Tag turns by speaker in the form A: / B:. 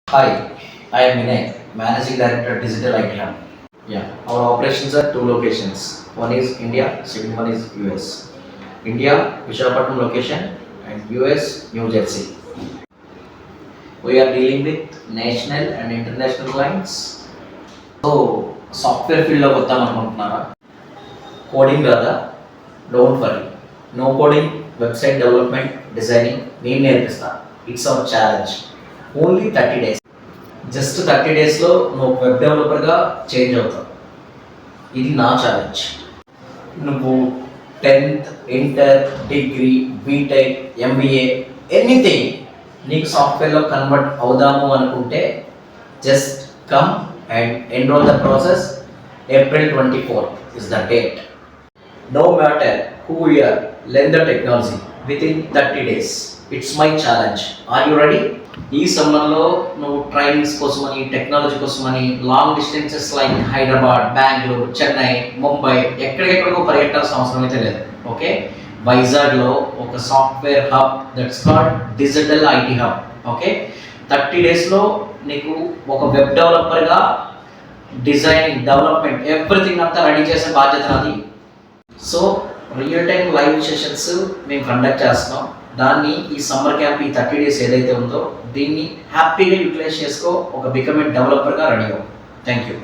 A: Hi, I am Vinay, Managing Director Digital IT Hub. Yeah, our operations are two locations. One is India, second one is US. India, Visakhapatnam location, and US, New Jersey. We are dealing with national and international clients. So, software ఫీల్డ్లోకి వద్దాం అనుకుంటున్నారా? Coding రాదా? Don't worry, no coding, website development, designing నేను నేర్పిస్తా. It's our challenge. Only 30 days. Just 30 డేస్లో నువ్వు web డెవలపర్గా change అవుతావు. ఇది నా ఛాలెంజ్. నువ్వు 10th, inter, degree, BTech, MBA, anything నీకు సాఫ్ట్వేర్లో కన్వర్ట్ అవుదాము అనుకుంటే just come and enroll the process. April 24th is the date. No matter who you are, learn the technology within 30 days. It's my challenge. Are you ready? ఈ సమ్మర్లో నువ్వు trainings కోసమని, technology కోసమని long distances like Hyderabad, Bengaluru, Chennai, Mumbai ఎక్కడికెక్కడికో పరిగెట్టాల్సిన అవసరం అయితే లేదు. ఓకే, వైజాగ్లో ఒక software hub that's called digital IT hub. Okay, 30 డేస్లో నీకు ఒక వెబ్ డెవలపర్గా డిజైనింగ్, డెవలప్మెంట్, ఎవ్రీథింగ్ అంతా రెడీ చేసే బాధ్యత నాది. So real time live sessions మేము కండక్ట్ చేస్తున్నాం. దాన్ని ఈ సమ్మర్ క్యాంప్, ఈ 30 డేస్ ఏదైతే ఉందో దీన్ని హ్యాపీగా యూటిలైజ్ చేసుకో. ఒక బికమ్ ఏ డెవలపర్గా రెడీ అవ్వు. Thank you.